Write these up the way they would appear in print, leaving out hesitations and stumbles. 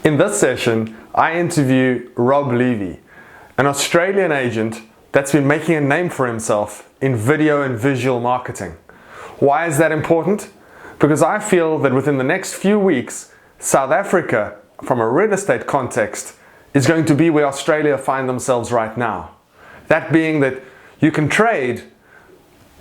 In this session, I interview Rob Levy, an Australian agent that's been making a name for himself in video and visual marketing. Why is that important? Because I feel that within the next few weeks, South Africa, from a real estate context, is going to be where Australia find themselves right now. That being that you can trade,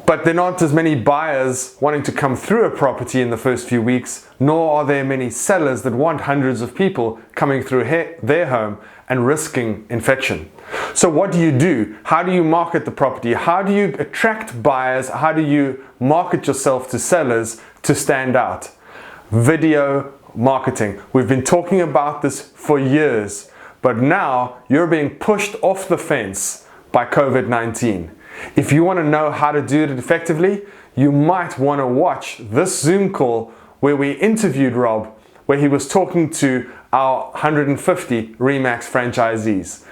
but there aren't as many buyers wanting to come through a property in the first few weeks, nor are there many sellers that want hundreds of people coming through their home and risking infection. So what do? How do you market the property? How do you attract buyers? How do you market yourself to sellers to stand out? Video marketing. We've been talking about this for years, but now you're being pushed off the fence by COVID-19. If you want to know how to do it effectively, you might want to watch this Zoom call where we interviewed Rob, where he was talking to our 150 RE/MAX franchisees.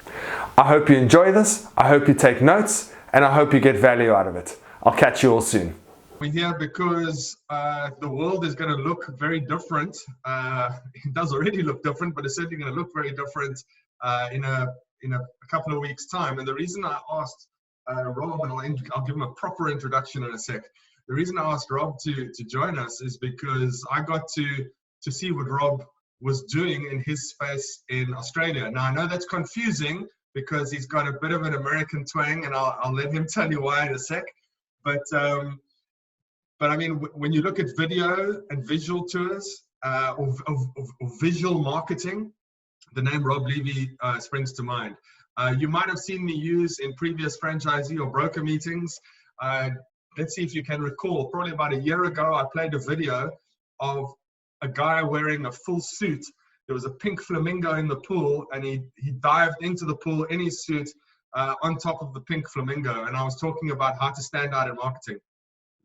I hope you enjoy this, I hope you take notes, and I hope you get value out of it. I'll catch you all soon. We're here because the world is going to look very different. It does already look different, but it's certainly going to look very different in a couple of weeks' time. And the reason I asked Rob, and I'll give him a proper introduction in a sec. The reason I asked Rob to join us is because I got to see what Rob was doing in his space in Australia. Now, I know that's confusing because he's got a bit of an American twang, and I'll let him tell you why in a sec. But I mean, when you look at video and visual tours or visual marketing, the name Rob Levy springs to mind. You might have seen me use in previous franchisee or broker meetings. Let's see if you can recall. Probably about a year ago, I played a video of a guy wearing a full suit. There was a pink flamingo in the pool, and he dived into the pool in his suit on top of the pink flamingo. And I was talking about how to stand out in marketing.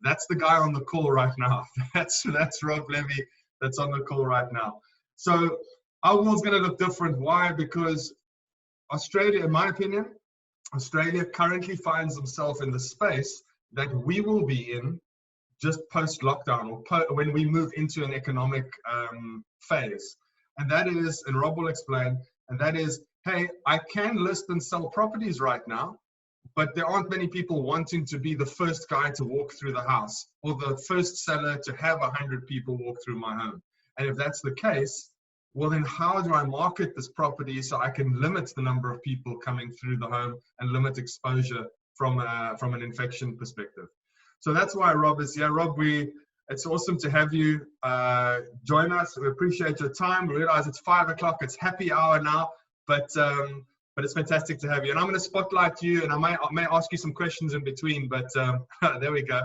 That's the guy on the call right now. That's Rob Levy that's on the call right now. So our world's going to look different. Why? Because Australia, in my opinion, Australia currently finds themselves in the space that we will be in just post-lockdown or when we move into an economic phase. And that is, and Rob will explain, and that is, hey, I can list and sell properties right now, but there aren't many people wanting to be the first guy to walk through the house or the first seller to have 100 people walk through my home. And if that's the case, well, then how do I market this property so I can limit the number of people coming through the home and limit exposure from an infection perspective? So that's why Rob is here. Rob, it's awesome to have you join us. We appreciate your time. We realize it's 5 o'clock. It's happy hour now, but it's fantastic to have you. And I'm going to spotlight you, and I may ask you some questions in between, but there we go.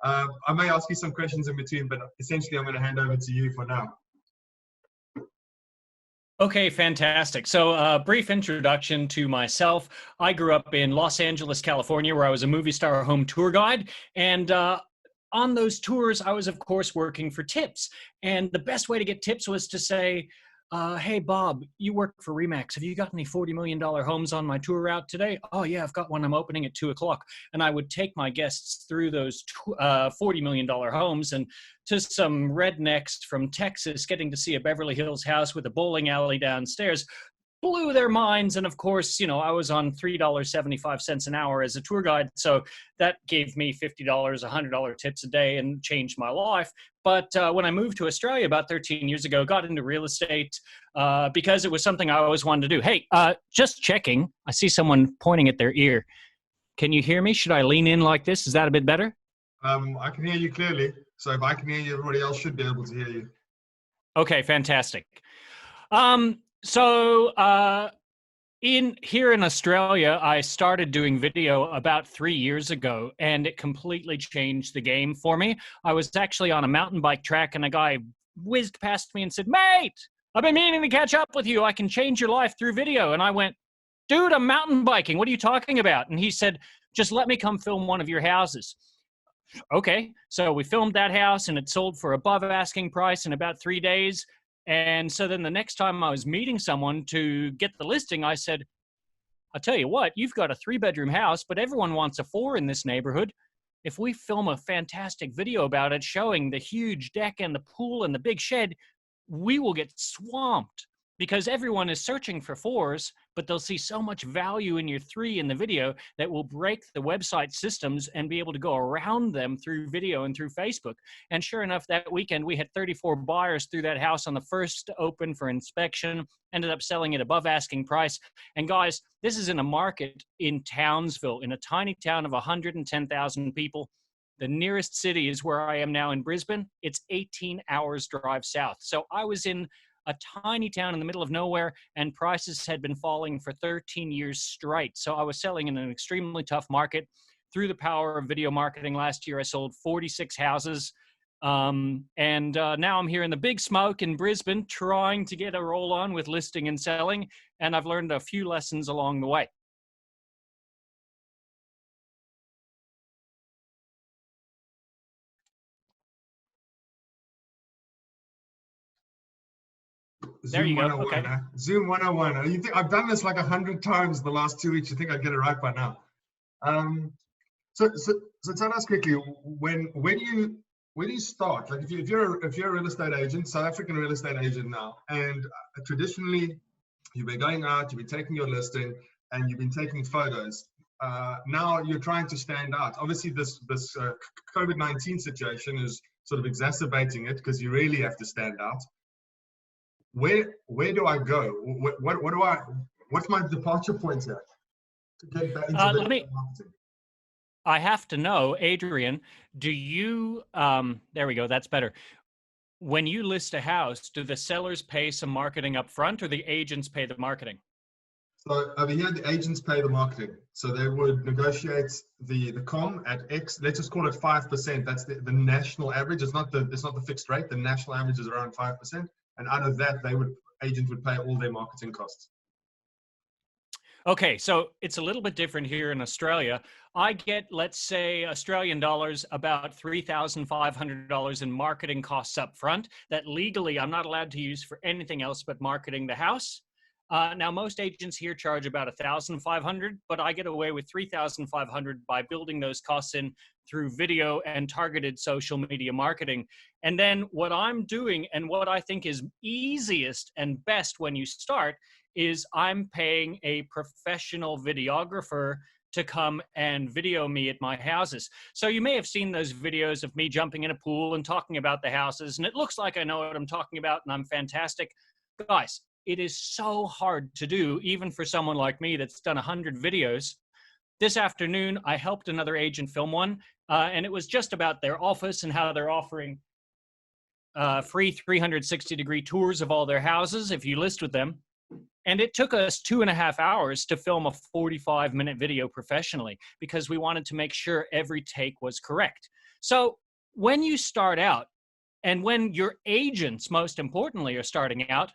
I may ask you some questions in between, but essentially I'm going to hand over to you for now. Okay, fantastic. So brief introduction to myself. I grew up in Los Angeles, California, where I was a movie star home tour guide. And on those tours, I was, of course, working for tips. And the best way to get tips was to say, hey, Bob, you work for RE/MAX. Have you got any $40 million homes on my tour route today? Oh, yeah, I've got one. I'm opening at 2 o'clock. And I would take my guests through those $40 million homes, and to some rednecks from Texas getting to see a Beverly Hills house with a bowling alley downstairs blew their minds. And of course, you know, I was on $3.75 an hour as a tour guide. So that gave me $50, $100 tips a day and changed my life. But when I moved to Australia about 13 years ago, got into real estate because it was something I always wanted to do. Hey, just checking. I see someone pointing at their ear. Can you hear me? Should I lean in like this? Is that a bit better? I can hear you clearly. So if I can hear you, everybody else should be able to hear you. Okay, fantastic. Here in Australia, I started doing video about 3 years ago, and it completely changed the game for me. I was actually on a mountain bike track, and a guy whizzed past me and said, "Mate, I've been meaning to catch up with you. I can change your life through video." And I went, "Dude, I'm mountain biking. What are you talking about?" And he said, "Just let me come film one of your houses." Okay, so we filmed that house, and it sold for above asking price in about 3 days. And so then the next time I was meeting someone to get the listing, I said, "I'll tell you what, you've got a 3-bedroom house, but everyone wants a 4 in this neighborhood. If we film a fantastic video about it, showing the huge deck and the pool and the big shed, we will get swamped." because everyone is searching for 4s, but they'll see so much value in your 3 in the video that will break the website systems and be able to go around them through video and through Facebook. And sure enough, that weekend we had 34 buyers through that house on the first open for inspection, ended up selling it above asking price. And guys, this is in a market in Townsville, in a tiny town of 110,000 people. The nearest city is where I am now in Brisbane. It's 18 hours drive south. So I was in a tiny town in the middle of nowhere, and prices had been falling for 13 years straight. So I was selling in an extremely tough market. Through the power of video marketing last year, I sold 46 houses. Now I'm here in the big smoke in Brisbane, trying to get a roll on with listing and selling. And I've learned a few lessons along the way. There Zoom you go. 101. Okay. Zoom 101. You think I've done this like 100 times the last 2 weeks? You think I'd get it right by now? So tell us quickly, when you start, like if you're a real estate agent, South African real estate agent now, and traditionally you've been going out, you've been taking your listing, and you've been taking photos. Now you're trying to stand out. Obviously, this COVID-19 situation is sort of exacerbating it because you really have to stand out. Where do I go? What's my departure point here to get back into marketing? I have to know, Adrian, do you, there we go, that's better. When you list a house, do the sellers pay some marketing up front or the agents pay the marketing? So over here, the agents pay the marketing. So they would negotiate the com at X, let's just call it 5%. That's the national average. It's not the fixed rate. The national average is around 5%. And out of that, agents would pay all their marketing costs. Okay, so it's a little bit different here in Australia. I get, let's say, Australian dollars, about $3,500 in marketing costs up front that legally I'm not allowed to use for anything else but marketing the house. Now, most agents here charge about $1,500, but I get away with $3,500 by building those costs in through video and targeted social media marketing. And then what I'm doing, and what I think is easiest and best when you start, is I'm paying a professional videographer to come and video me at my houses. So you may have seen those videos of me jumping in a pool and talking about the houses, and it looks like I know what I'm talking about and I'm fantastic. Guys, it is so hard to do, even for someone like me that's done 100 videos. This afternoon, I helped another agent film one, and it was just about their office and how they're offering free 360-degree tours of all their houses if you list with them. And it took us 2.5 hours to film a 45-minute video professionally because we wanted to make sure every take was correct. So when you start out, and when your agents, most importantly, are starting out,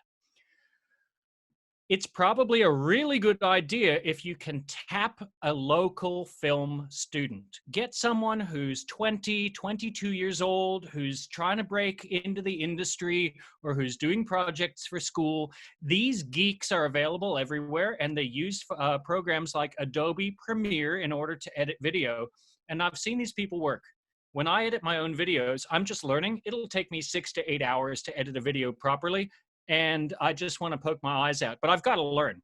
it's probably a really good idea if you can tap a local film student. Get someone who's 20, 22 years old, who's trying to break into the industry or who's doing projects for school. These geeks are available everywhere, and they use programs like Adobe Premiere in order to edit video. And I've seen these people work. When I edit my own videos, I'm just learning. It'll take me 6 to 8 hours to edit a video properly. And I just want to poke my eyes out, but I've got to learn.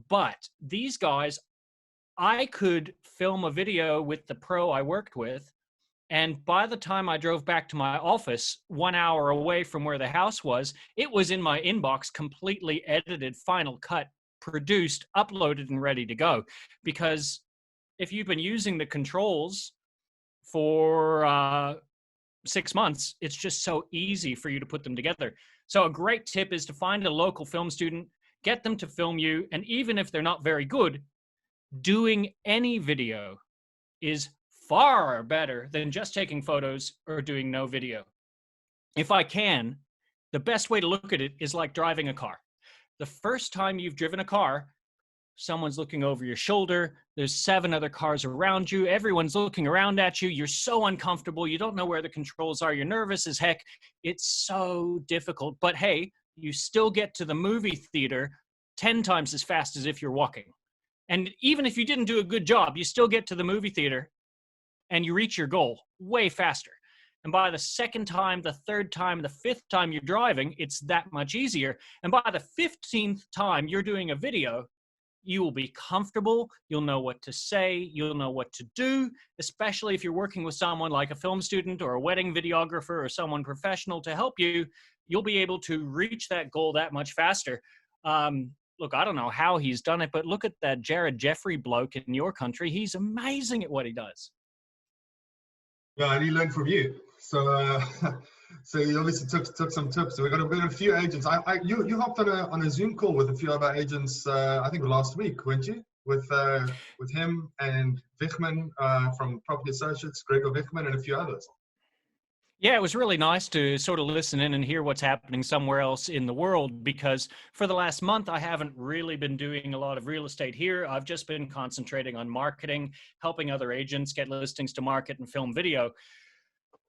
But these guys, I could film a video with the pro I worked with, and by the time I drove back to my office 1 hour away from where the house was, it was in my inbox, completely edited, final cut, produced, uploaded, and ready to go. Because if you've been using the controls for 6 months, it's just so easy for you to put them together. So a great tip is to find a local film student, get them to film you, and even if they're not very good, doing any video is far better than just taking photos or doing no video. If I can, the best way to look at it is like driving a car. The first time you've driven a car, someone's looking over your shoulder, there's 7 other cars around you, everyone's looking around at you, you're so uncomfortable, you don't know where the controls are, you're nervous as heck, it's so difficult. But hey, you still get to the movie theater 10 times as fast as if you're walking. And even if you didn't do a good job, you still get to the movie theater and you reach your goal way faster. And by the second time, the third time, the fifth time you're driving, it's that much easier. And by the 15th time you're doing a video, you will be comfortable. You'll know what to say. You'll know what to do, especially if you're working with someone like a film student or a wedding videographer or someone professional to help you. You'll be able to reach that goal that much faster. Look, I don't know how he's done it, but look at that Jared Jeffrey bloke in your country. He's amazing at what he does. Yeah, and he learned from you. So, so you obviously took some tips. So we got a few agents. You hopped on a Zoom call with a few of our agents. I think last week, weren't you? With him and Wichman from Property Associates, Gregor Wichman, and a few others. Yeah, it was really nice to sort of listen in and hear what's happening somewhere else in the world, because for the last month, I haven't really been doing a lot of real estate here. I've just been concentrating on marketing, helping other agents get listings to market and film video.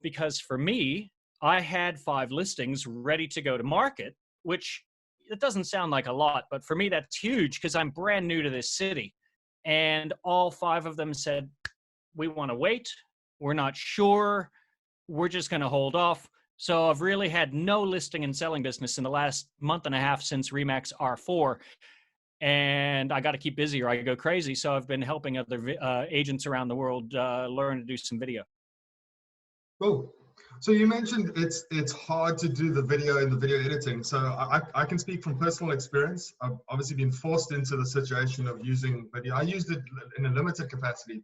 Because for me, I had 5 listings ready to go to market, which it doesn't sound like a lot, but for me, that's huge because I'm brand new to this city. And all 5 of them said, we want to wait. We're not sure. We're just going to hold off. So I've really had no listing and selling business in the last month and a half since Remax R4. And I got to keep busy or I go crazy. So I've been helping other agents around the world learn to do some video. Cool. So you mentioned it's hard to do the video and the video editing. So I can speak from personal experience. I've obviously been forced into the situation of using video. I used it in a limited capacity,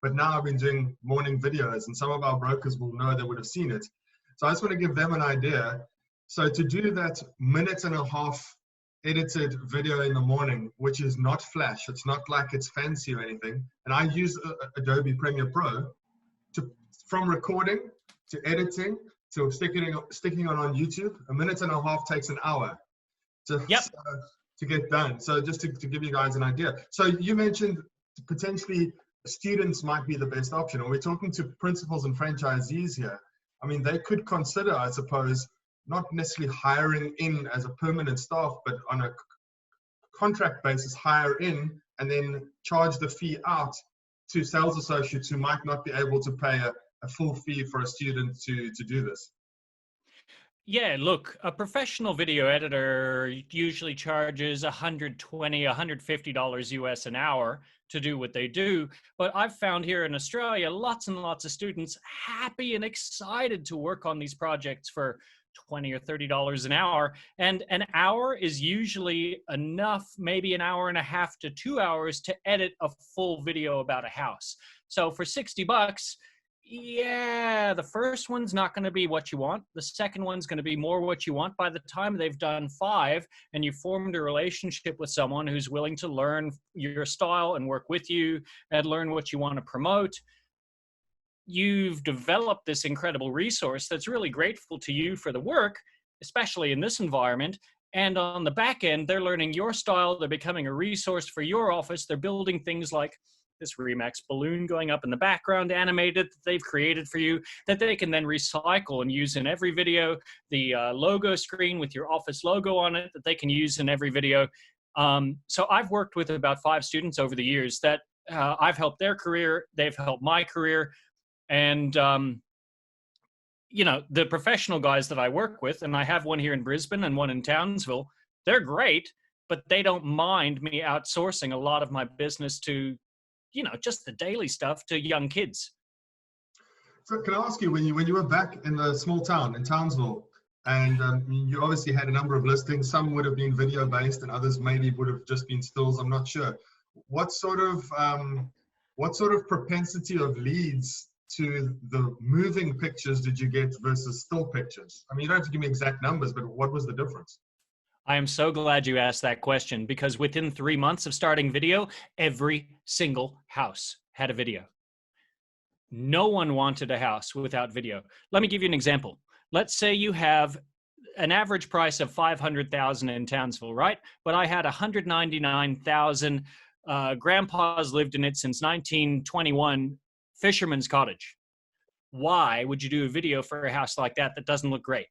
but now I've been doing morning videos, and some of our brokers will know, they would have seen it. So I just want to give them an idea. So to do that 1.5 minute edited video in the morning, which is not flash, it's not like it's fancy or anything. And I use Adobe Premiere Pro from recording to editing to sticking on YouTube. 1.5 minutes takes an hour to get done. So just to give you guys an idea. So you mentioned potentially students might be the best option. Or we're talking to principals and franchisees here. I mean, they could consider, I suppose, not necessarily hiring in as a permanent staff, but on a contract basis, hire in and then charge the fee out to sales associates who might not be able to pay a full fee for a student to do this. Yeah, look, a professional video editor usually charges $120, $150 US an hour to do what they do. But I've found here in Australia, lots and lots of students happy and excited to work on these projects for $20 or $30 an hour. And an hour is usually enough, maybe 1.5 hours to 2 hours to edit a full video about a house. So for $60, yeah, the first one's not going to be what you want. The second one's going to be more what you want. By the time they've done 5 and you formed a relationship with someone who's willing to learn your style and work with you and learn what you want to promote, you've developed this incredible resource that's really grateful to you for the work, especially in this environment. And on the back end, they're learning your style. They're becoming a resource for your office. They're building things like this Remax balloon going up in the background, animated, that they've created for you, that they can then recycle and use in every video. The logo screen with your office logo on it that they can use in every video. So I've worked with about 5 students over the years that I've helped their career. They've helped my career. And, you know, the professional guys that I work with, and I have one here in Brisbane and one in Townsville, they're great, but they don't mind me outsourcing a lot of my business to, you know, just the daily stuff to young kids. So can I ask you, when you were back in the small town in Townsville, and you obviously had a number of listings, some would have been video based and others maybe would have just been stills, I'm not sure. What sort of propensity of leads to the moving pictures did you get versus still pictures? I mean, you don't have to give me exact numbers, but what was the difference? I am so glad you asked that question, because within 3 months of starting video, every single house had a video. No one wanted a house without video. Let me give you an example. Let's say you have an average price of $500,000 in Townsville, right? But I had $199,000. Grandpa's lived in it since 1921, Fisherman's Cottage. Why would you do a video for a house like that that doesn't look great?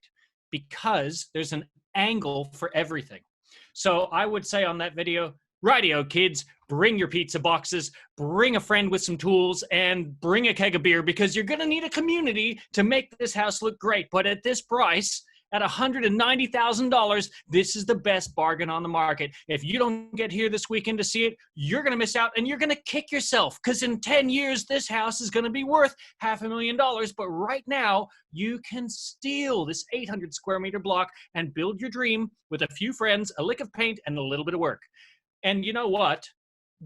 Because there's an angle for everything. So I would say on that video, Rightio, kids, bring your pizza boxes, bring a friend with some tools, and bring a keg of beer, because you're going to need a community to make this house look great. But at this price, at $190,000, this is the best bargain on the market. If you don't get here this weekend to see it, you're going to miss out, and you're going to kick yourself, because in 10 years, this house is going to be worth $500,000. But right now, you can steal this 800 square meter block and build your dream with a few friends, a lick of paint, and a little bit of work. And you know what?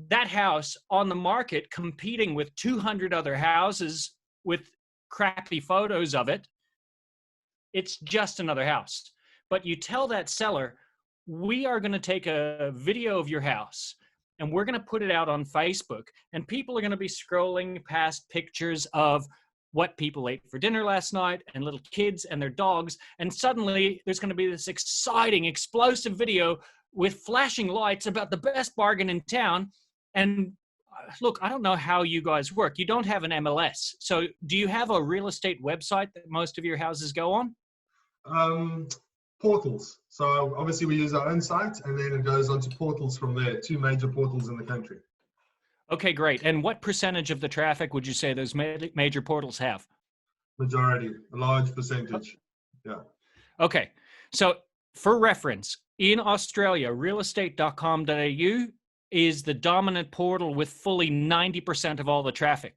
That house on the market, competing with 200 other houses with crappy photos of it, it's just another house. But you tell that seller, we are going to take a video of your house and we're going to put it out on Facebook, and people are going to be scrolling past pictures of what people ate for dinner last night and little kids and their dogs. And suddenly there's going to be this exciting, explosive video with flashing lights about the best bargain in town. And look, I don't know how you guys work. You don't have an MLS. So do you have a real estate website that most of your houses go on? Portals. So obviously we use our own site, and then it goes onto portals from there, 2 major portals in the country. Okay, great. And what percentage of the traffic would you say those major portals have? Majority, a large percentage. Yeah. Okay. So for reference, in Australia, realestate.com.au is the dominant portal with fully 90% of all the traffic.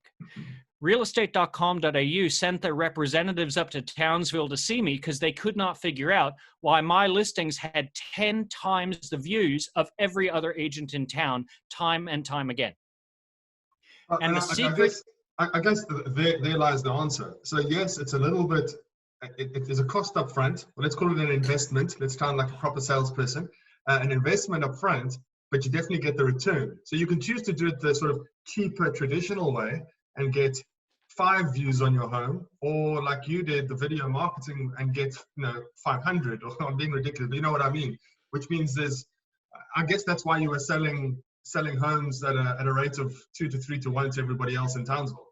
Realestate.com.au sent their representatives up to Townsville to see me because they could not figure out why my listings had 10 times the views of every other agent in town, time and time again. And the secret... I guess there lies the answer. So yes, it's a little bit, it is a cost up front. Well, let's call it an investment. Let's sound like a proper salesperson. An investment up front, but you definitely get the return. So you can choose to do it the sort of cheaper, traditional way and get 5 views on your home, or like you did, the video marketing, and get 500, or I'm being ridiculous, but you know what I mean. Which means I guess that's why you were selling homes at a rate of 2 to 3 to 1 to everybody else in Townsville.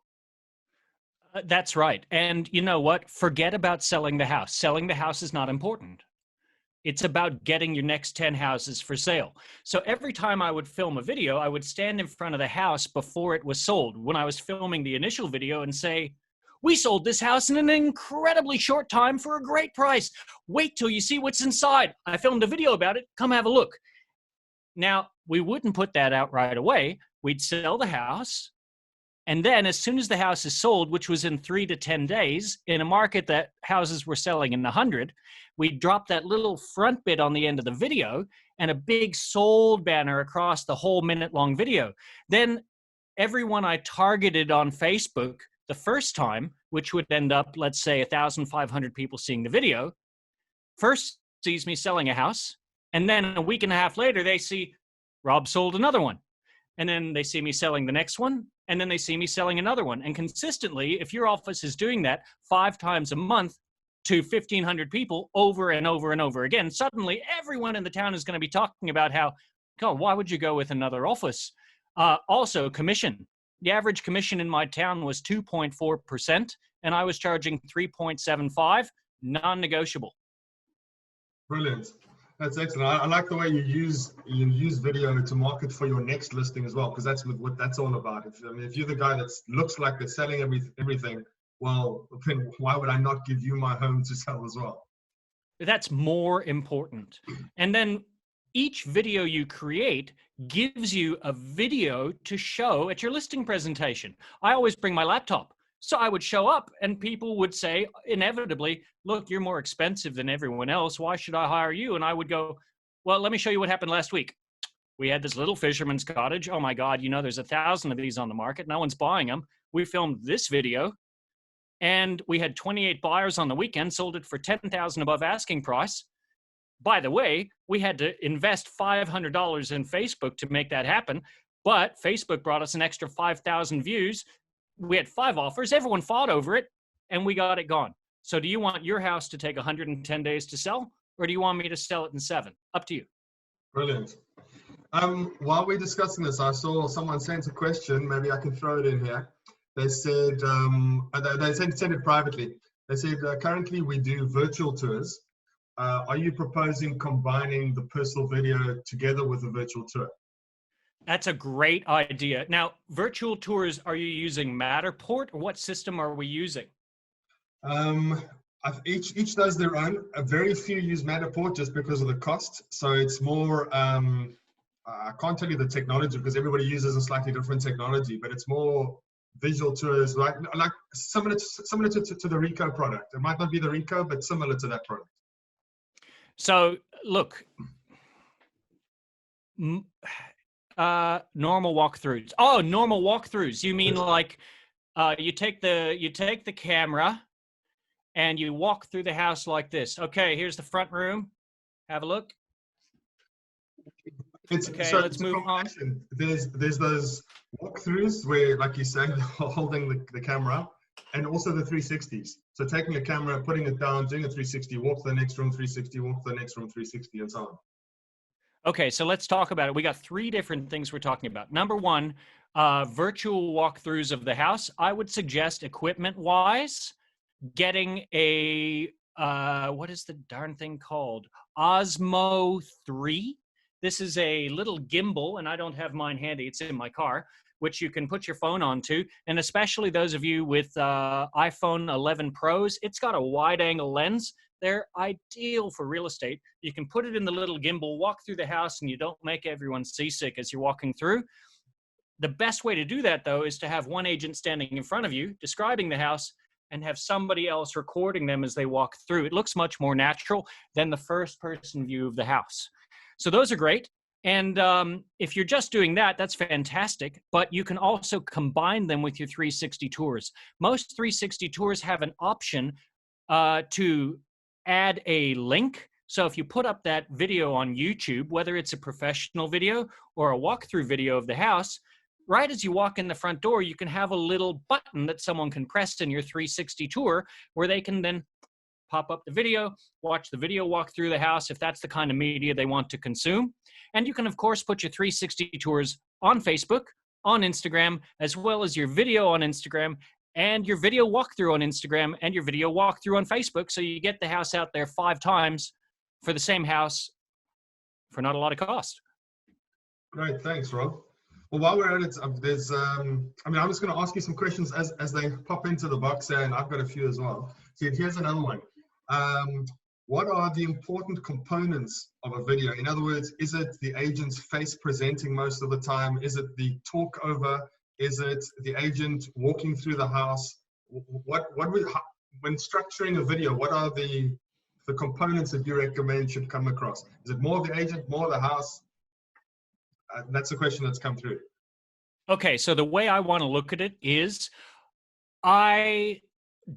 That's right. And you know what? Forget about selling the house. Selling the house is not important. It's about getting your next 10 houses for sale. So every time I would film a video, I would stand in front of the house before it was sold, when I was filming the initial video, and say, we sold this house in an incredibly short time for a great price. Wait till you see what's inside. I filmed a video about it. Come have a look. Now, we wouldn't put that out right away. We'd sell the house. And then as soon as the house is sold, which was in 3 to 10 days, in a market that houses were selling in 100, we dropped that little front bit on the end of the video and a big sold banner across the whole minute-long video. Then everyone I targeted on Facebook the first time, which would end up, let's say, 1,500 people seeing the video, first sees me selling a house, and then a week and a half later, they see Rob sold another one. And then they see me selling the next one, and then they see me selling another one. And consistently, if your office is doing that 5 times a month to 1,500 people over and over and over again, suddenly everyone in the town is going to be talking about how, God, why would you go with another office? Also, commission. The average commission in my town was 2.4%, and I was charging 3.75, non-negotiable. Brilliant. That's excellent. I like the way you use video to market for your next listing as well, because that's what that's all about. If you're the guy that looks like they're selling everything, well, then why would I not give you my home to sell as well? That's more important. And then each video you create gives you a video to show at your listing presentation. I always bring my laptop. So I would show up and people would say, inevitably, look, you're more expensive than everyone else. Why should I hire you? And I would go, well, let me show you what happened last week. We had this little fisherman's cottage. Oh my God, there's 1,000 of these on the market. No one's buying them. We filmed this video and we had 28 buyers on the weekend, sold it for $10,000 above asking price. By the way, we had to invest $500 in Facebook to make that happen. But Facebook brought us an extra 5,000 views. We had 5 offers. Everyone fought over it, and we got it gone. So do you want your house to take 110 days to sell, or do you want me to sell it in 7? Up to you. Brilliant. While we're discussing this, I saw someone sent a question. Maybe I can throw it in here. They said, they sent it privately. They said, currently we do virtual tours. Are you proposing combining the personal video together with a virtual tour? That's a great idea. Now, virtual tours, are you using Matterport or what system are we using? Um, each does their own. A very few use Matterport just because of the cost. So it's more, I can't tell you the technology because everybody uses a slightly different technology, but it's more visual tours, like similar to the Rico product. It might not be the Rico, but similar to that product. So look, normal walkthroughs. Oh, normal walkthroughs. You mean like you take the camera and you walk through the house like this. Okay, here's the front room. Have a look. Okay, let's move on. There's those walkthroughs where, like you say, holding the camera, and also the 360s. So taking a camera, putting it down, doing a 360, walk to the next room, 360, walk to the next room, 360, and so on. Okay, so let's talk about it. We got three different things we're talking about. Number one, virtual walkthroughs of the house. I would suggest equipment-wise, getting a, what is the darn thing called? Osmo 3. This is a little gimbal, and I don't have mine handy. It's in my car, which you can put your phone onto. And especially those of you with iPhone 11 Pros, it's got a wide-angle lens. They're ideal for real estate. You can put it in the little gimbal, walk through the house, and you don't make everyone seasick as you're walking through. The best way to do that, though, is to have one agent standing in front of you, describing the house, and have somebody else recording them as they walk through. It looks much more natural than the first-person view of the house. So those are great. And if you're just doing that, that's fantastic. But you can also combine them with your 360 tours. Most 360 tours have an option to add a link. So if you put up that video on YouTube, whether it's a professional video or a walkthrough video of the house, right as you walk in the front door, you can have a little button that someone can press in your 360 tour where they can then pop up the video, watch the video walk through the house if that's the kind of media they want to consume. And you can, of course, put your 360 tours on Facebook, on Instagram, as well as your video on Instagram, and your video walkthrough on Instagram, and your video walkthrough on Facebook. So you get the house out there 5 times for the same house for not a lot of cost. Great, thanks, Rob. Well, while we're at it, there's, I'm just going to ask you some questions as they pop into the box there, and I've got a few as well. So here's another one. What are the important components of a video? In other words, is it the agent's face presenting most of the time? Is it the talk over? Is it the agent walking through the house? When structuring a video, what are the components that you recommend should come across? Is it more of the agent, more of the house? That's a question that's come through. Okay, so the way I want to look at it is I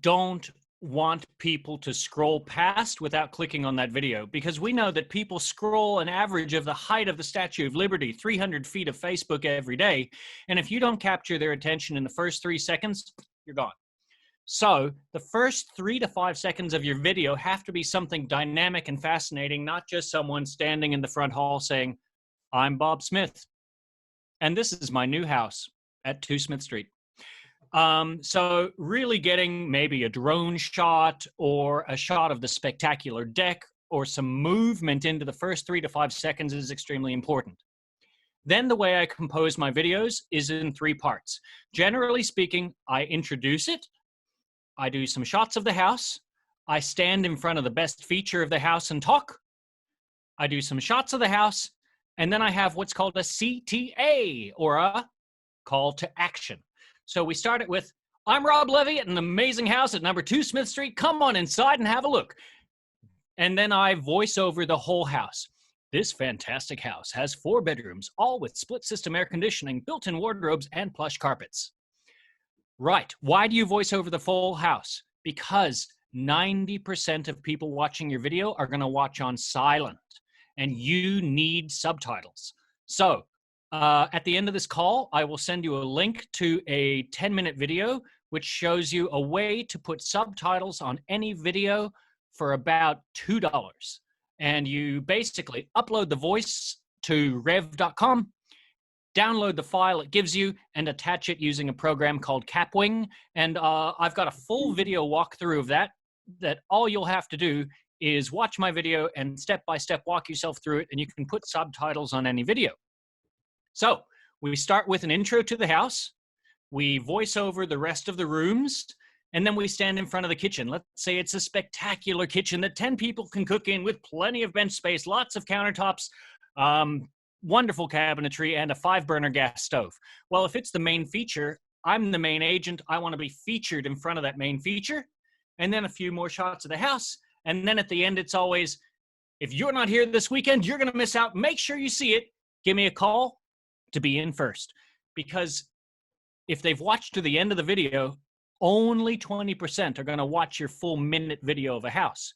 don't want people to scroll past without clicking on that video, because we know that people scroll an average of the height of the Statue of Liberty, 300 feet of Facebook every day. And if you don't capture their attention in the first 3 seconds, you're gone. So the first 3 to 5 seconds of your video have to be something dynamic and fascinating, not just someone standing in the front hall saying, "I'm Bob Smith, and this is my new house at 2 Smith Street." So really getting maybe a drone shot or a shot of the spectacular deck or some movement into the first 3 to 5 seconds is extremely important. Then the way I compose my videos is in 3 parts. Generally speaking, I introduce it, I do some shots of the house, I stand in front of the best feature of the house and talk, I do some shots of the house, and then I have what's called a CTA, or a call to action. So we start it with, "I'm Rob Levy at an amazing house at number 2 Smith Street. Come on inside and have a look." And then I voice over the whole house. "This fantastic house has 4 bedrooms, all with split system air conditioning, built-in wardrobes, and plush carpets." Right. Why do you voice over the full house? Because 90% of people watching your video are going to watch on silent, and you need subtitles. So at the end of this call, I will send you a link to a 10-minute video, which shows you a way to put subtitles on any video for about $2. And you basically upload the voice to rev.com, download the file it gives you, and attach it using a program called Capwing. And I've got a full video walkthrough of that all you'll have to do is watch my video and step-by-step walk yourself through it, and you can put subtitles on any video. So We start with an intro to the house. We voice over the rest of the rooms, and then we stand in front of the kitchen. Let's say it's a spectacular kitchen that 10 people can cook in with plenty of bench space, lots of countertops, wonderful cabinetry, and a 5-burner gas stove. Well, if it's the main feature, I'm the main agent. I want to be featured in front of that main feature, and then a few more shots of the house. And then at the end, it's always, if you're not here this weekend, you're going to miss out. Make sure you see it. Give me a call to be in first. Because if they've watched to the end of the video, only 20% are going to watch your full minute video of a house.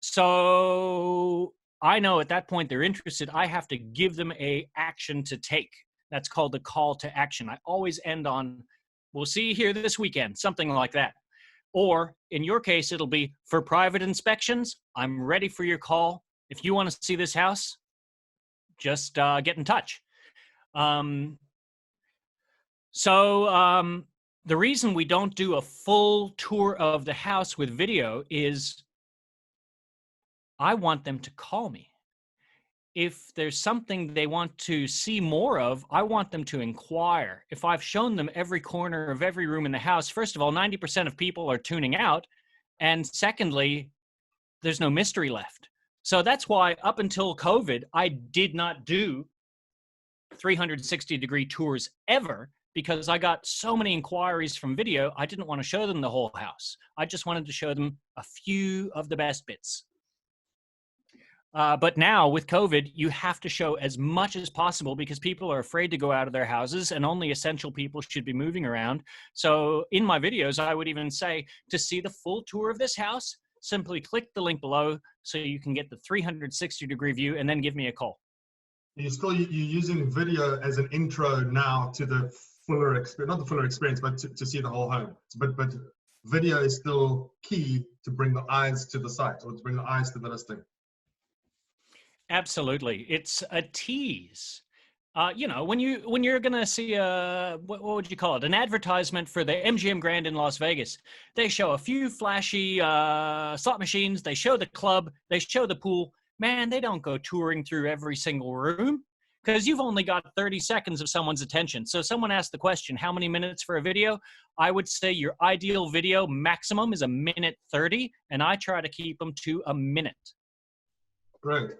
So I know at that point they're interested. I have to give them a action to take. That's called the call to action. I always end on, we'll see you here this weekend, something like that. Or in your case, it'll be, for private inspections, I'm ready for your call. If you want to see this house, just get in touch. The reason we don't do a full tour of the house with video is I want them to call me. If there's something they want to see more of, I want them to inquire. If I've shown them every corner of every room in the house, first of all, 90% of people are tuning out. And secondly, there's no mystery left. So that's why up until COVID, I did not do 360-degree tours ever, because I got so many inquiries from video. I didn't want to show them the whole house. I just wanted to show them a few of the best bits. But now with COVID, you have to show as much as possible because people are afraid to go out of their houses and only essential people should be moving around. So in my videos, I would even say, to see the full tour of this house, simply click the link below so you can get the 360-degree view and then give me a call. You're using video as an intro now to the fuller experience, not the fuller experience, but to see the whole home. But video is still key to bring the eyes to the site, or to bring the eyes to the listing. Absolutely. It's a tease. When you're going to see what would you call it? An advertisement for the MGM Grand in Las Vegas. They show a few flashy slot machines. They show the club. They show the pool. Man, they don't go touring through every single room because you've only got 30 seconds of someone's attention. So someone asked the question, how many minutes for a video? I would say your ideal video maximum is 1:30, and I try to keep them to a minute. Great.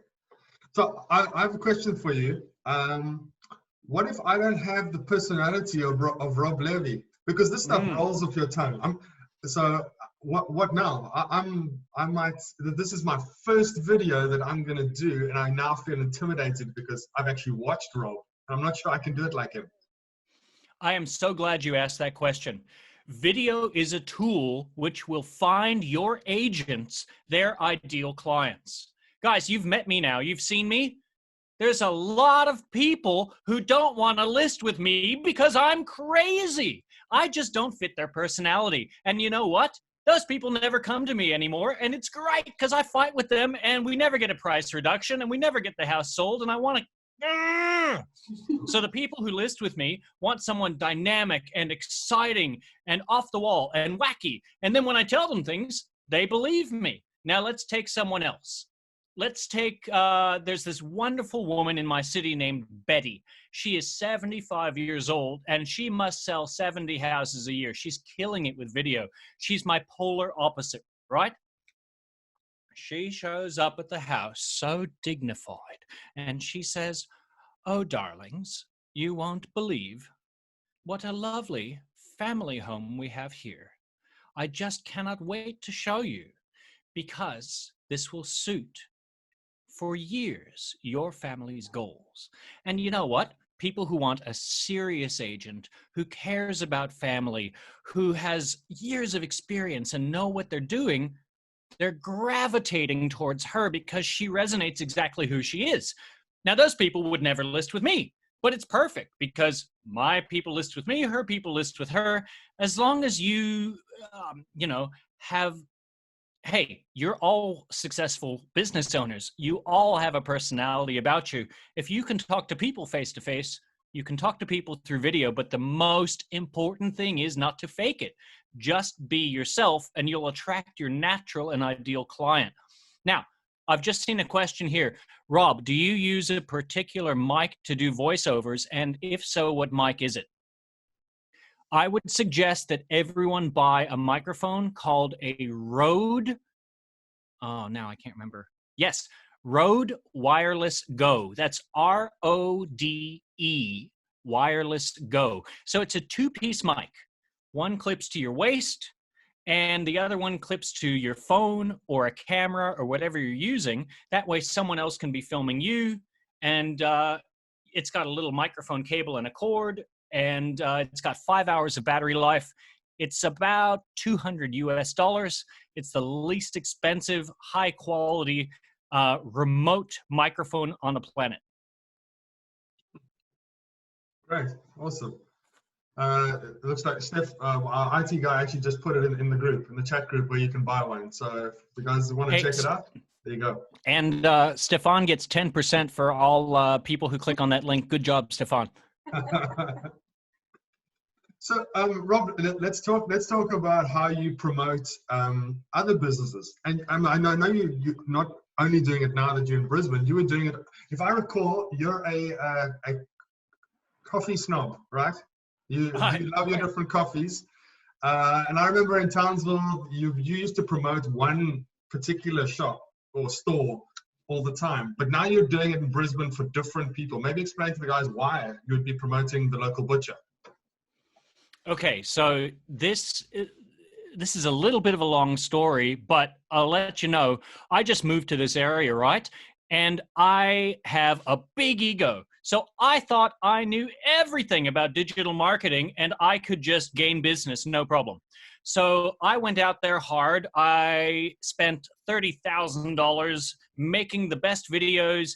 So I have a question for you. What if I don't have the personality of Rob Levy? Because this stuff rolls off your tongue. What now? This is my first video that I'm going to do, and I now feel intimidated because I've actually watched Rob. And I'm not sure I can do it like him. I am so glad you asked that question. Video is a tool which will find your agents their ideal clients. Guys, you've met me now. You've seen me. There's a lot of people who don't want to list with me because I'm crazy. I just don't fit their personality. And you know what? Those people never come to me anymore. And it's great because I fight with them and we never get a price reduction and we never get the house sold. And I want to... So the people who list with me want someone dynamic and exciting and off the wall and wacky. And then when I tell them things, they believe me. Now let's take someone else. Let's take, there's this wonderful woman in my city named Betty. She is 75 years old and she must sell 70 houses a year. She's killing it with video. She's my polar opposite, right? She shows up at the house so dignified and she says, "Oh, darlings, you won't believe what a lovely family home we have here. I just cannot wait to show you because this will suit for years your family's goals." And you know what? People who want a serious agent, who cares about family, who has years of experience and know what they're doing, they're gravitating towards her because she resonates exactly who she is. Now, those people would never list with me, but it's perfect because my people list with me, her people list with her. As long as you, have, hey, you're all successful business owners. You all have a personality about you. If you can talk to people face to face, you can talk to people through video, but the most important thing is not to fake it. Just be yourself and you'll attract your natural and ideal client. Now, I've just seen a question here. Rob, do you use a particular mic to do voiceovers? And if so, what mic is it? I would suggest that everyone buy a microphone called a Rode. Oh, now I can't remember. Yes, Rode Wireless Go. That's RODE Wireless Go. So it's a two-piece mic. One clips to your waist, and the other one clips to your phone or a camera or whatever you're using. That way someone else can be filming you, and it's got a little microphone cable and a cord, and it's got 5 hours of battery life. It's about $200 US. It's the least expensive, high quality remote microphone on the planet. Great, awesome. It looks like Steph, our IT guy, actually just put it in the group, in the chat group, where you can buy one. So if you guys want to check it out, there you go. And Stefan gets 10% for all people who click on that link. Good job, Stefan. So, Rob, let's talk about how you promote other businesses. And I know you're not only doing it now that you're in Brisbane. You were doing it, if I recall, you're a coffee snob, right? You love your different coffees. And I remember in Townsville, you used to promote one particular shop or store all the time. But now you're doing it in Brisbane for different people. Maybe explain to the guys why you would be promoting the local butcher. Okay, so this is a little bit of a long story, but I'll let you know. I just moved to this area, right? And I have a big ego. So I thought I knew everything about digital marketing and I could just gain business, no problem. So I went out there hard. I spent $30,000 making the best videos,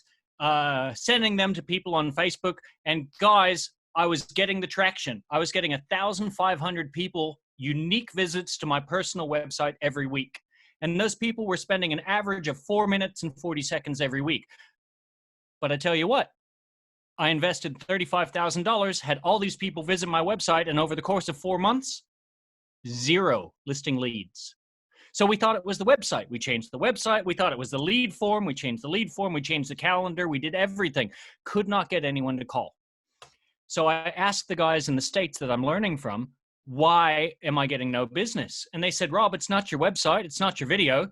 sending them to people on Facebook. And guys, I was getting the traction. I was getting 1,500 people, unique visits to my personal website every week. And those people were spending an average of 4 minutes and 40 seconds every week. But I tell you what, I invested $35,000, had all these people visit my website, and over the course of 4 months, 0 listing leads. So we thought it was the website. We changed the website. We thought it was the lead form. We changed the lead form. We changed the calendar. We did everything. Could not get anyone to call. So I asked the guys in the States that I'm learning from, why am I getting no business? And they said, Rob, it's not your website. It's not your video.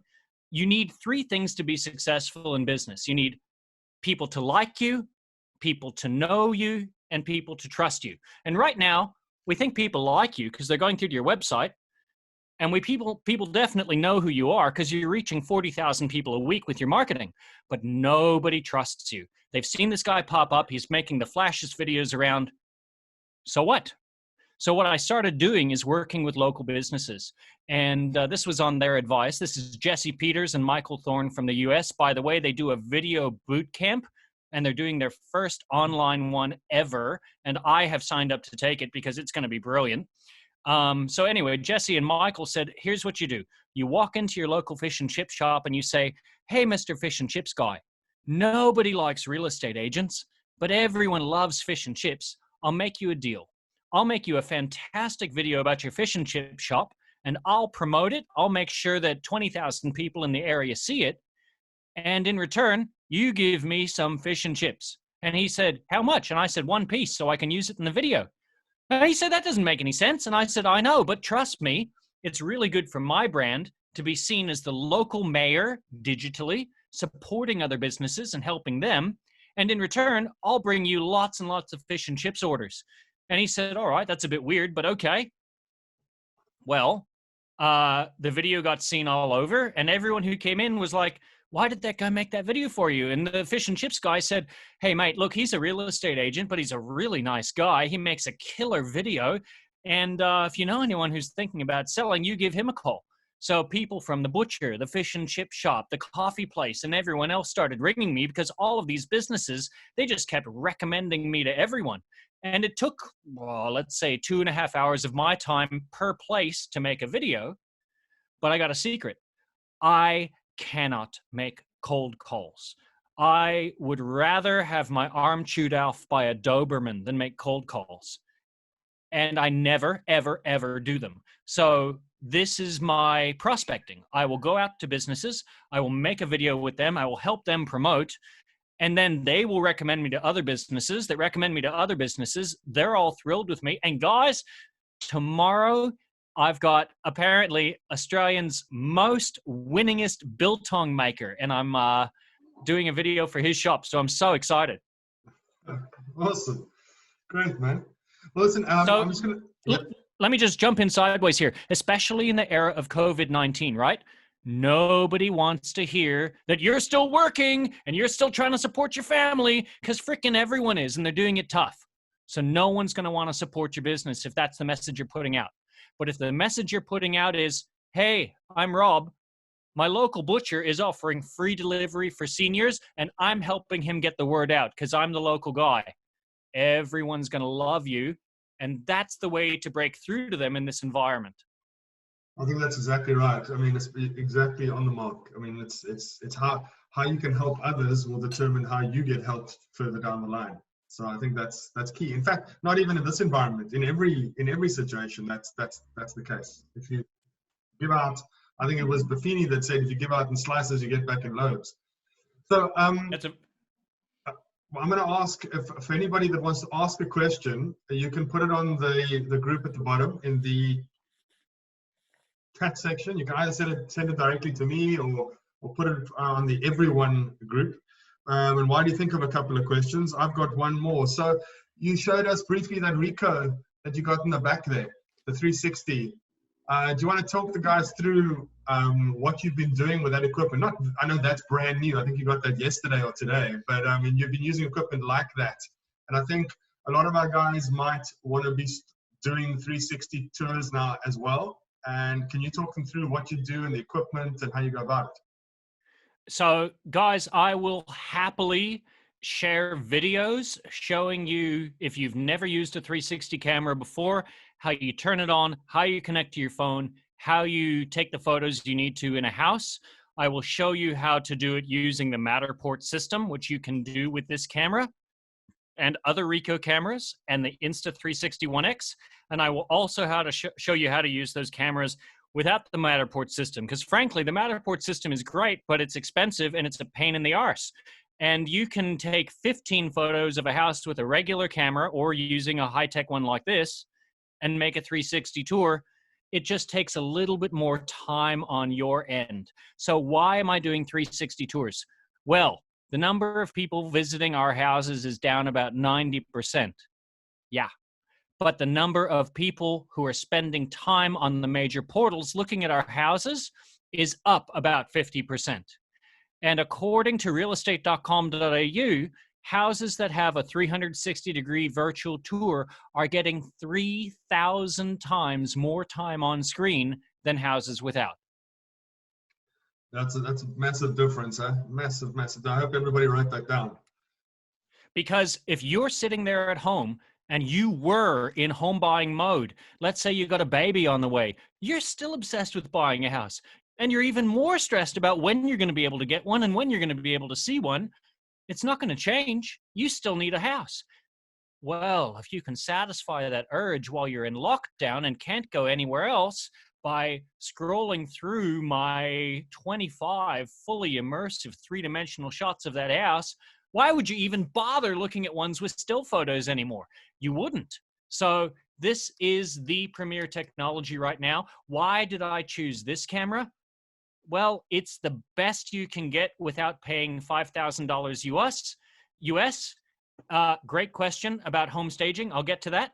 You need 3 things to be successful in business. You need people to like you, people to know you, and people to trust you. And right now, we think people like you because they're going through to your website. And people definitely know who you are because you're reaching 40,000 people a week with your marketing. But nobody trusts you. They've seen this guy pop up. He's making the flashiest videos around. So what? So what I started doing is working with local businesses. And this was on their advice. This is Jesse Peters and Michael Thorne from the US. By the way, they do a video boot camp. And they're doing their first online one ever. And I have signed up to take it because it's going to be brilliant. So anyway, Jesse and Michael said, here's what you do. You walk into your local fish and chip shop and you say, hey, Mr. Fish and Chips guy, nobody likes real estate agents, but everyone loves fish and chips. I'll make you a deal. I'll make you a fantastic video about your fish and chip shop and I'll promote it. I'll make sure that 20,000 people in the area see it. And in return, you give me some fish and chips. And he said, how much? And I said, 1 piece so I can use it in the video. And he said, that doesn't make any sense. And I said, I know, but trust me, it's really good for my brand to be seen as the local mayor digitally, supporting other businesses and helping them. And in return, I'll bring you lots and lots of fish and chips orders. And he said, all right, that's a bit weird, but okay. Well, the video got seen all over and everyone who came in was like, why did that guy make that video for you? And the fish and chips guy said, hey, mate, look, he's a real estate agent, but he's a really nice guy. He makes a killer video. And if you know anyone who's thinking about selling, you give him a call. So people from the butcher, the fish and chip shop, the coffee place, and everyone else started ringing me because all of these businesses, they just kept recommending me to everyone. And it took, well, let's say 2.5 hours of my time per place to make a video. But I got a secret. I cannot make cold calls. I would rather have my arm chewed off by a Doberman than make cold calls. And I never, ever, ever do them. So this is my prospecting. I will go out to businesses. I will make a video with them. I will help them promote. And then they will recommend me to other businesses that recommend me to other businesses. They're all thrilled with me. And guys, tomorrow I've got apparently Australian's most winningest biltong maker. And I'm doing a video for his shop. So I'm so excited. Awesome. Great, man. Well, listen, I'm just going to... Let me just jump in sideways here, especially in the era of COVID-19, right? Nobody wants to hear that you're still working and you're still trying to support your family, because freaking everyone is, and they're doing it tough. So no one's going to want to support your business if that's the message you're putting out. But if the message you're putting out is, hey, I'm Rob, my local butcher is offering free delivery for seniors, and I'm helping him get the word out because I'm the local guy. Everyone's going to love you. And that's the way to break through to them in this environment. I think that's exactly right. I mean, it's exactly on the mark. I mean, it's how you can help others will determine how you get helped further down the line. So I think that's key. In fact, not even in this environment, in every situation, that's the case. If you give out, I think it was Buffini that said, if you give out in slices, you get back in loaves. So I'm going to ask if anybody that wants to ask a question, you can put it on the group at the bottom in the chat section. You can either send it directly to me or put it on the everyone group. And while you think of a couple of questions, I've got one more. So you showed us briefly that Ricoh that you got in the back there, the 360. Do you want to talk the guys through what you've been doing with that equipment? I know that's brand new. I think you got that yesterday or today, but I mean, you've been using equipment like that. And I think a lot of our guys might want to be doing 360 tours now as well. And can you talk them through what you do and the equipment and how you go about it? So guys, I will happily share videos showing you, if you've never used a 360 camera before, how you turn it on, how you connect to your phone, how you take the photos you need to in a house. I will show you how to do it using the Matterport system, which you can do with this camera and other Ricoh cameras and the Insta360 One X. And I will also show you how to use those cameras without the Matterport system. Because frankly, the Matterport system is great, but it's expensive and it's a pain in the arse. And you can take 15 photos of a house with a regular camera or using a high-tech one like this and make a 360 tour. It just takes a little bit more time on your end. So why am I doing 360 tours? Well, the number of people visiting our houses is down about 90%. Yeah. But the number of people who are spending time on the major portals looking at our houses is up about 50%. And according to realestate.com.au, houses that have a 360-degree virtual tour are getting 3,000 times more time on screen than houses without. That's a massive difference, huh? Massive. I hope everybody write that down. Because if you're sitting there at home and you were in home buying mode, let's say you got a baby on the way, you're still obsessed with buying a house. And you're even more stressed about when you're going to be able to get one and when you're going to be able to see one. It's not going to change. You still need a house. Well, if you can satisfy that urge while you're in lockdown and can't go anywhere else by scrolling through my 25 fully immersive three-dimensional shots of that house, why would you even bother looking at ones with still photos anymore? You wouldn't. So this is the premier technology right now. Why did I choose this camera? Well, it's the best you can get without paying $5,000 US. Great question about home staging. I'll get to that.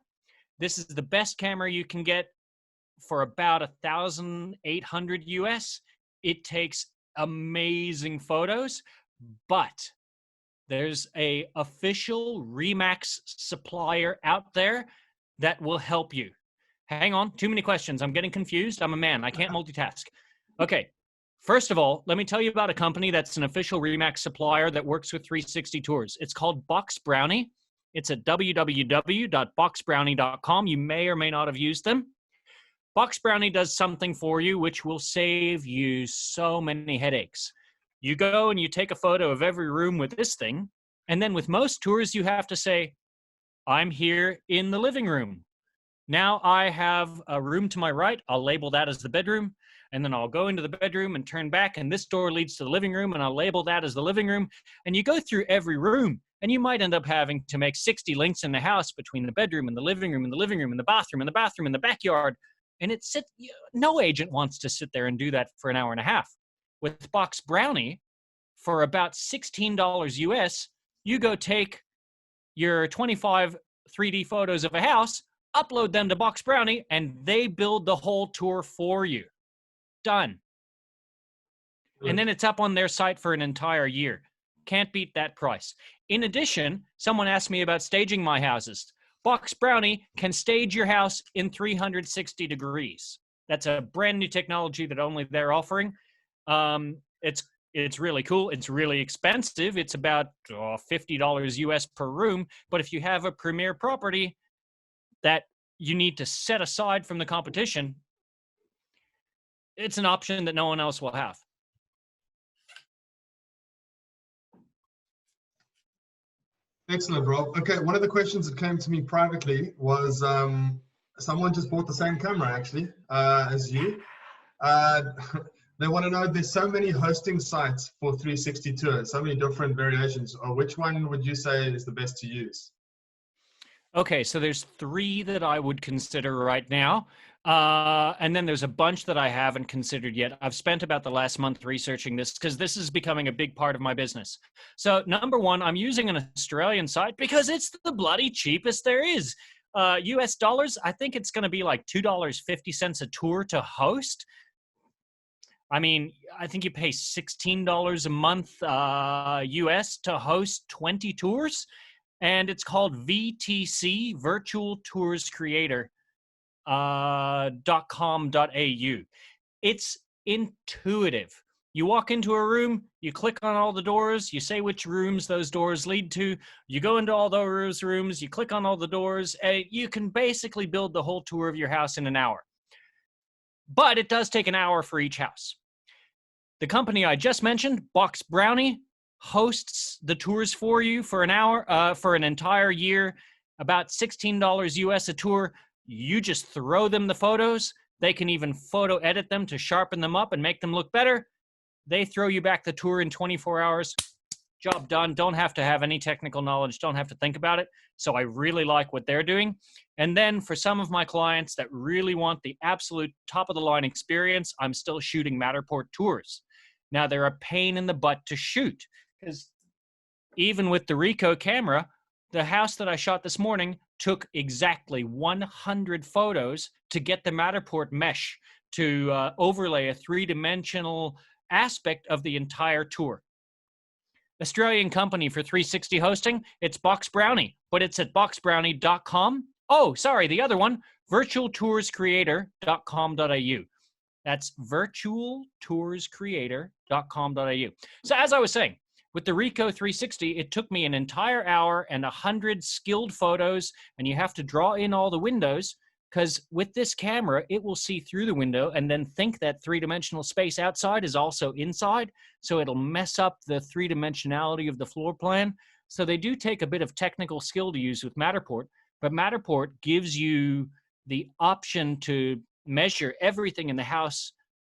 This is the best camera you can get for about $1,800 US. It takes amazing photos, but there's a official Remax supplier out there that will help you. Hang on, too many questions. I'm getting confused. I'm a man. I can't multitask. Okay. First of all, let me tell you about a company that's an official Remax supplier that works with 360 tours. It's called Box Brownie. It's at www.boxbrownie.com. You may or may not have used them. Box Brownie does something for you which will save you so many headaches. You go and you take a photo of every room with this thing, and then with most tours, you have to say, I'm here in the living room. Now I have a room to my right. I'll label that as the bedroom. And then I'll go into the bedroom and turn back. And this door leads to the living room. And I'll label that as the living room. And you go through every room. And you might end up having to make 60 links in the house between the bedroom and the living room and the living room and the bathroom and the bathroom and the backyard. And no agent wants to sit there and do that for an hour and a half. With Box Brownie, for about $16 US, you go take your 25 3D photos of a house, upload them to Box Brownie, and they build the whole tour for you. Done. And then it's up on their site for an entire year. Can't beat that price. In addition, someone asked me about staging my houses. Box Brownie can stage your house in 360 degrees. That's a brand new technology that only they're offering. It's really cool. It's really expensive. It's about $50 US per room. But if you have a premier property that you need to set aside from the competition, it's an option that no one else will have. Excellent, Rob. Okay, one of the questions that came to me privately was someone just bought the same camera, actually, as you. They want to know, there's so many hosting sites for 360 tours, so many different variations. Which one would you say is the best to use? Okay, so there's 3 that I would consider right now. And then there's a bunch that I haven't considered yet. I've spent about the last month researching this because this is becoming a big part of my business. So number 1, I'm using an Australian site because it's the bloody cheapest there is. US dollars, I think it's going to be like $2.50 a tour to host. I mean, I think you pay $16 a month US to host 20 tours. And it's called VTC, Virtual Tours Creator. .com.au. It's intuitive. You walk into a room, you click on all the doors, you say which rooms those doors lead to, you go into all those rooms, you click on all the doors, and you can basically build the whole tour of your house in an hour. But it does take an hour for each house. The company I just mentioned, Box Brownie, hosts the tours for you for an hour, for an entire year, about $16 US a tour. You just throw them the photos. They can even photo edit them to sharpen them up and make them look better. They throw you back the tour in 24 hours. Job done. Don't have to have any technical knowledge. Don't have to think about it. So I really like what they're doing. And then for some of my clients that really want the absolute top of the line experience, I'm still shooting Matterport tours. Now they're a pain in the butt to shoot because even with the Ricoh camera, the house that I shot this morning took exactly 100 photos to get the Matterport mesh to overlay a 3-dimensional aspect of the entire tour. Australian company for 360 hosting, it's Box Brownie, but it's at boxbrownie.com. Oh, sorry, the other one, virtualtourscreator.com.au. That's virtualtourscreator.com.au. So as I was saying, with the Ricoh 360, it took me an entire hour and 100 skilled photos, and you have to draw in all the windows because with this camera, it will see through the window and then think that 3-dimensional space outside is also inside, so it'll mess up the 3-dimensionality of the floor plan. So they do take a bit of technical skill to use with Matterport, but Matterport gives you the option to measure everything in the house.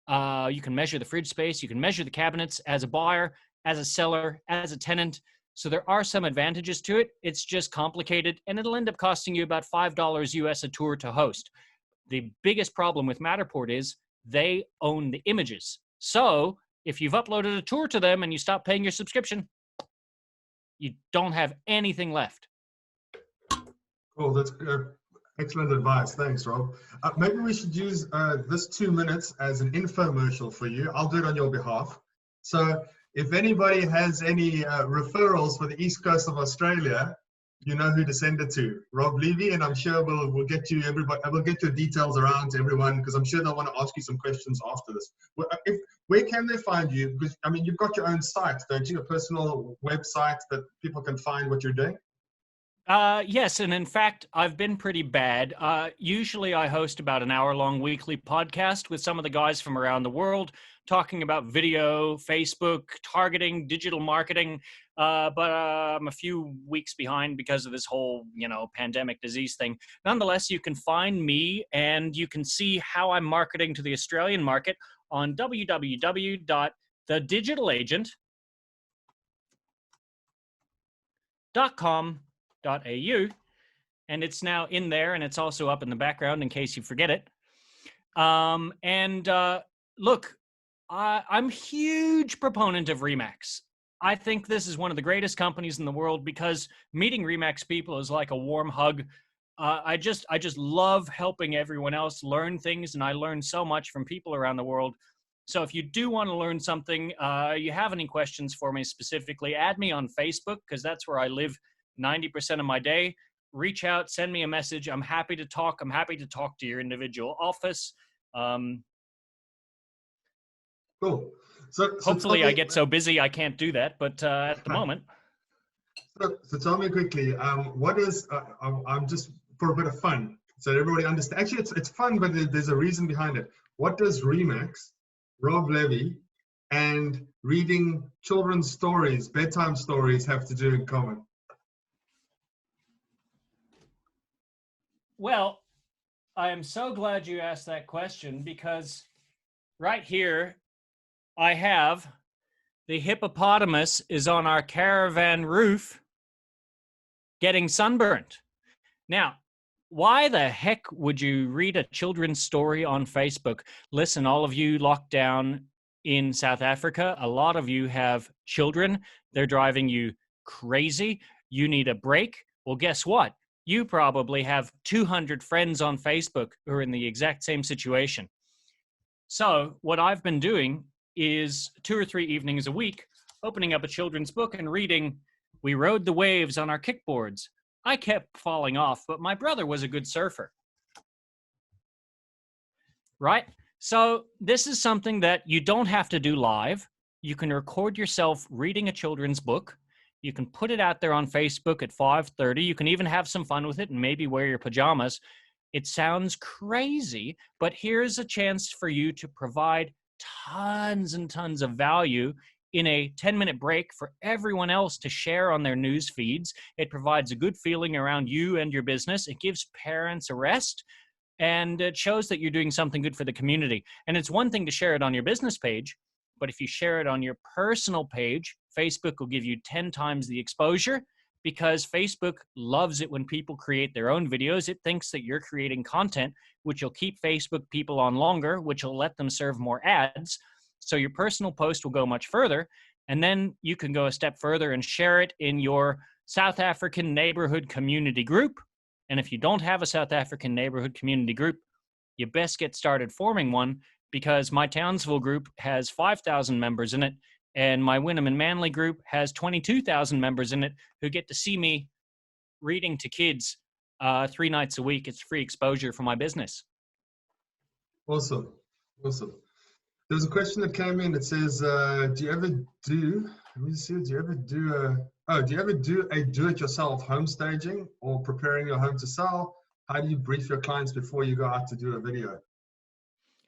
You can measure the fridge space, you can measure the cabinets as a buyer, as a seller, as a tenant. So there are some advantages to it. It's just complicated, and it'll end up costing you about $5 US a tour to host. The biggest problem with Matterport is they own the images. So if you've uploaded a tour to them and you stop paying your subscription, you don't have anything left. Cool, that's excellent advice. Thanks, Rob. Maybe we should use this 2 minutes as an infomercial for you. I'll do it on your behalf. So if anybody has any referrals for the East Coast of Australia, you know who to send it to. Rob Levy, and I'm sure we'll get you everybody. We'll get your details around to everyone because I'm sure they'll want to ask you some questions after this. Where can they find you? Because I mean, you've got your own site, don't you? A personal website that people can find what you're doing. Yes, and in fact, I've been pretty bad. Usually I host about an hour-long weekly podcast with some of the guys from around the world talking about video, Facebook, targeting, digital marketing. But I'm a few weeks behind because of this whole, pandemic disease thing. Nonetheless, you can find me and you can see how I'm marketing to the Australian market on www.thedigitalagent.com.au, and it's now in there, and it's also up in the background in case you forget it. Look, I'm a huge proponent of Remax. I think this is one of the greatest companies in the world because meeting Remax people is like a warm hug. I just love helping everyone else learn things, and I learn so much from people around the world. So if you do want to learn something, you have any questions for me specifically, add me on Facebook because that's where I live 90% of my day. Reach out, send me a message. I'm happy to talk. I'm happy to talk to your individual office. Cool. So Hopefully I get so busy I can't do that, but at the moment. So tell me quickly, what is, I'm just for a bit of fun, so everybody understands. Actually, it's fun, but there's a reason behind it. What does Remax, Rob Levy, and reading children's stories, bedtime stories, have to do in common? Well, I am so glad you asked that question because right here I have the hippopotamus is on our caravan roof getting sunburned. Now, why the heck would you read a children's story on Facebook? Listen, all of you locked down in South Africa, a lot of you have children. They're driving you crazy. You need a break. Well, guess what? You probably have 200 friends on Facebook who are in the exact same situation. So what I've been doing is 2 or 3 evenings a week, opening up a children's book and reading We Rode the Waves on Our Kickboards. I kept falling off, but my brother was a good surfer. Right? So this is something that you don't have to do live. You can record yourself reading a children's book. You can put it out there on Facebook at 5:30. You can even have some fun with it and maybe wear your pajamas. It sounds crazy, but here's a chance for you to provide tons and tons of value in a 10-minute break for everyone else to share on their news feeds. It provides a good feeling around you and your business. It gives parents a rest, and it shows that you're doing something good for the community. And it's one thing to share it on your business page, but if you share it on your personal page, Facebook will give you 10 times the exposure because Facebook loves it when people create their own videos. It thinks that you're creating content, which will keep Facebook people on longer, which will let them serve more ads. So your personal post will go much further. And then you can go a step further and share it in your South African neighborhood community group. And if you don't have a South African neighborhood community group, you best get started forming one because my Townsville group has 5,000 members in it. And my Wynnum and Manly group has 22,000 members in it who get to see me reading to kids 3 nights a week. It's free exposure for my business. Awesome. Awesome. There's a question that came in. It says, do you ever do a do-it-yourself home staging or preparing your home to sell? How do you brief your clients before you go out to do a video?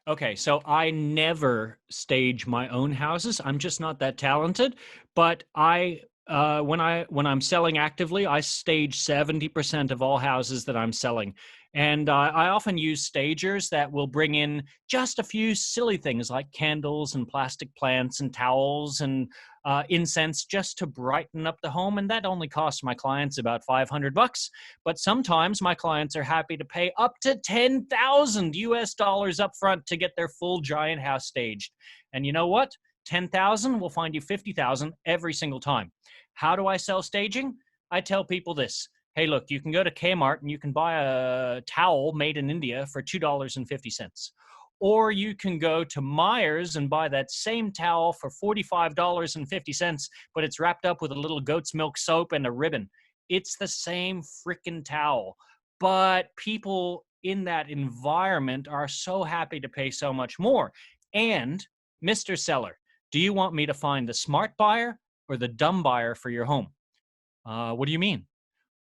Okay, so I never stage my own houses. I'm just not that talented. But when I'm selling actively, I stage 70% of all houses that I'm selling. And I often use stagers that will bring in just a few silly things like candles and plastic plants and towels and incense just to brighten up the home. And that only costs my clients about $500. But sometimes my clients are happy to pay up to $10,000 up front to get their full giant house staged. And you know what? 10,000 will find you 50,000 every single time. How do I sell staging? I tell people this. Hey, look, you can go to Kmart and you can buy a towel made in India for $2.50. Or you can go to Myers and buy that same towel for $45.50, but it's wrapped up with a little goat's milk soap and a ribbon. It's the same freaking towel. But people in that environment are so happy to pay so much more. And, Mr. Seller, do you want me to find the smart buyer or the dumb buyer for your home? What do you mean?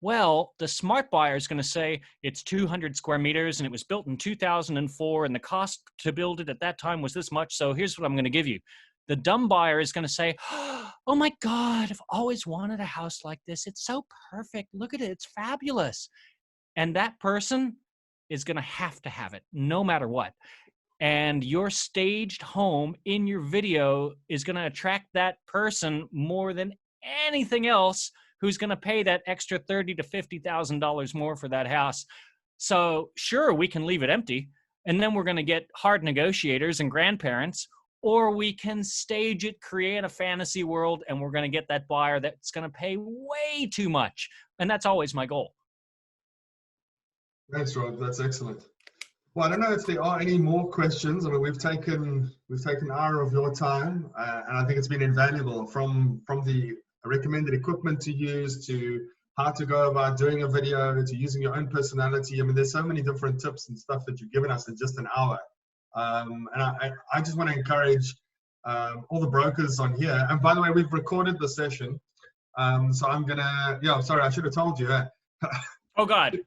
Well, the smart buyer is going to say it's 200 square meters and it was built in 2004 and the cost to build it at that time was this much. So here's what I'm going to give you. The dumb buyer is going to say, oh my God, I've always wanted a house like this. It's so perfect. Look at it. It's fabulous. And that person is going to have it no matter what. And your staged home in your video is going to attract that person more than anything else, who's going to pay that extra $30,000 to $50,000 more for that house. So sure, we can leave it empty, and then we're going to get hard negotiators and grandparents, or we can stage it, create a fantasy world, and we're going to get that buyer that's going to pay way too much. And that's always my goal. Thanks, Rob. That's excellent. Well, I don't know if there are any more questions. I mean, we've taken an hour of your time, and I think it's been invaluable from the recommended equipment to use, to how to go about doing a video, to using your own personality. I mean, there's so many different tips and stuff that you've given us in just an hour. And I just want to encourage all the brokers on here. And by the way, we've recorded the session. So I'm going to, sorry, I should have told you. Oh, God.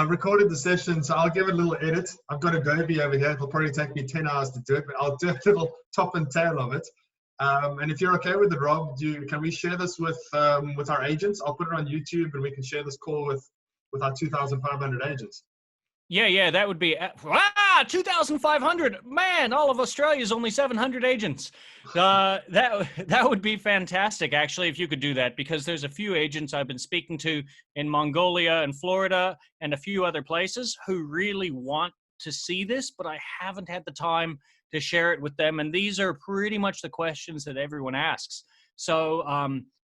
Recorded the session, so I'll give it a little edit. I've got Adobe over here. It'll probably take me 10 hours to do it, but I'll do a little top and tail of it. And if you're okay with it, Rob, can we share this with our agents? I'll put it on YouTube, and we can share this call with our 2,500 agents. Yeah, that would be 2,500. Man, all of Australia is only 700 agents. That would be fantastic, actually, if you could do that, because there's a few agents I've been speaking to in Mongolia and Florida and a few other places who really want to see this, but I haven't had the time to share it with them. And these are pretty much the questions that everyone asks. So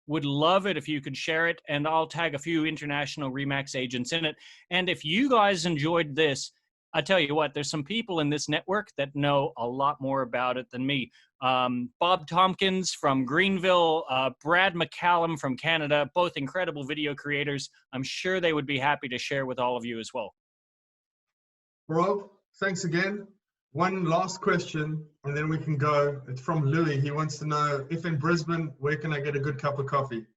would love it if you could share it, and I'll tag a few international RE/MAX agents in it. And if you guys enjoyed this, I tell you what, there's some people in this network that know a lot more about it than me. Bob Tompkins from Greenville, Brad McCallum from Canada, both incredible video creators. I'm sure they would be happy to share with all of you as well. Rob, thanks again. One last question, and then we can go. It's from Louis. He wants to know, if in Brisbane, where can I get a good cup of coffee?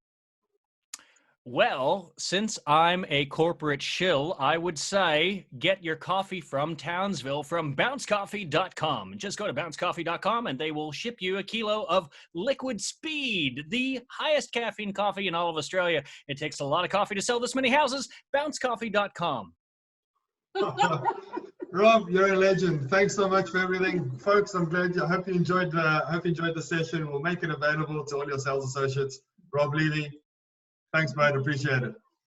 Well, since I'm a corporate shill, I would say get your coffee from Townsville from bouncecoffee.com. Just go to bouncecoffee.com and they will ship you a kilo of Liquid Speed, the highest caffeine coffee in all of Australia. It takes a lot of coffee to sell this many houses. Bouncecoffee.com. Rob, you're a legend. Thanks so much for everything, folks. I hope you enjoyed the session. We'll make it available to all your sales associates. Rob Levy, thanks, mate. Appreciate it.